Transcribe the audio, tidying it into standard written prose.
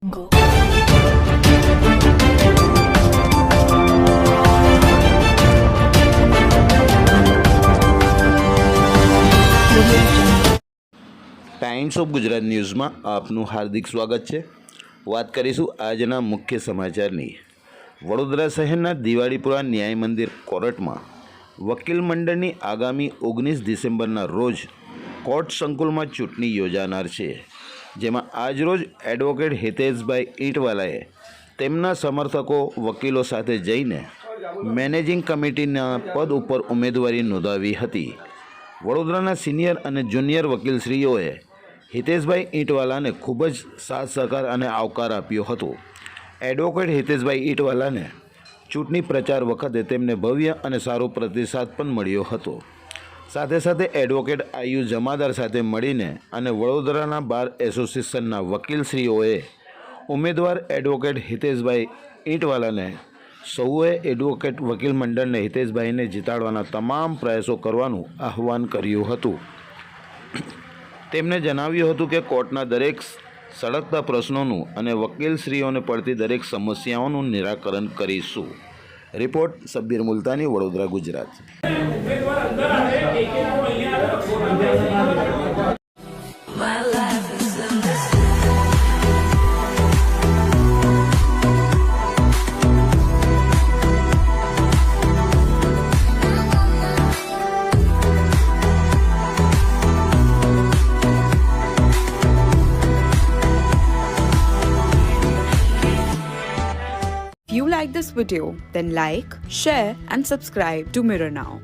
Go. Times of Gujarat ન્યૂઝમાં આપનું હાર્દિક સ્વાગત છે। વાત કરીશું આજના મુખ્ય સમાચારની। વડોદરા શહેરના દિવાળીપુરા ન્યાય મંદિર કોર્ટમાં વકીલ મંડળની આગામી 19 ડિસેમ્બરના રોજ કોર્ટ સંકુલમાં ચૂંટણી યોજાનાર છે, જેમાં આજરોજ એડવોકેટ હિતેશભાઈ ઈંટવાલાએ તેમના સમર્થકો વકીલો સાથે જઈને મેનેજિંગ કમિટીના પદ ઉપર ઉમેદવારી નોંધાવી હતી। વડોદરાના સિનિયર અને જુનિયર વકીલશ્રીઓએ હિતેશભાઈ ઈંટવાલાને ખૂબ જ સાથ સહકાર અને આવકાર આપ્યો હતો। એડવોકેટ હિતેશભાઈ ઈંટવાલાને ચૂંટણી પ્રચાર વખતે તેમને ભવ્ય અને સારો પ્રતિસાદ પણ મળ્યો હતો। સાથે સાથે એડવોકેટ આયુ જમાદાર સાથે મળીને અને વડોદરાના બાર એસોસિએશનના વકીલશ્રીઓએ ઉમેદવાર એડવોકેટ હિતેશભાઈ ઈંટવાલાને સૌએ એડવોકેટ વકીલ મંડળને હિતેશભાઈને જીતાડવાના તમામ પ્રયાસો કરવાનું આહ્વાન કર્યું હતું। તેમણે જણાવ્યું હતું કે કોર્ટના દરેક સળગતા પ્રશ્નોનું અને વકીલશ્રીઓને પડતી દરેક સમસ્યાઓનું નિરાકરણ કરીશું। Report Sabbir Multani, Vadodara, Gujarat. If you like this video, then like, share and subscribe to Mirror Now.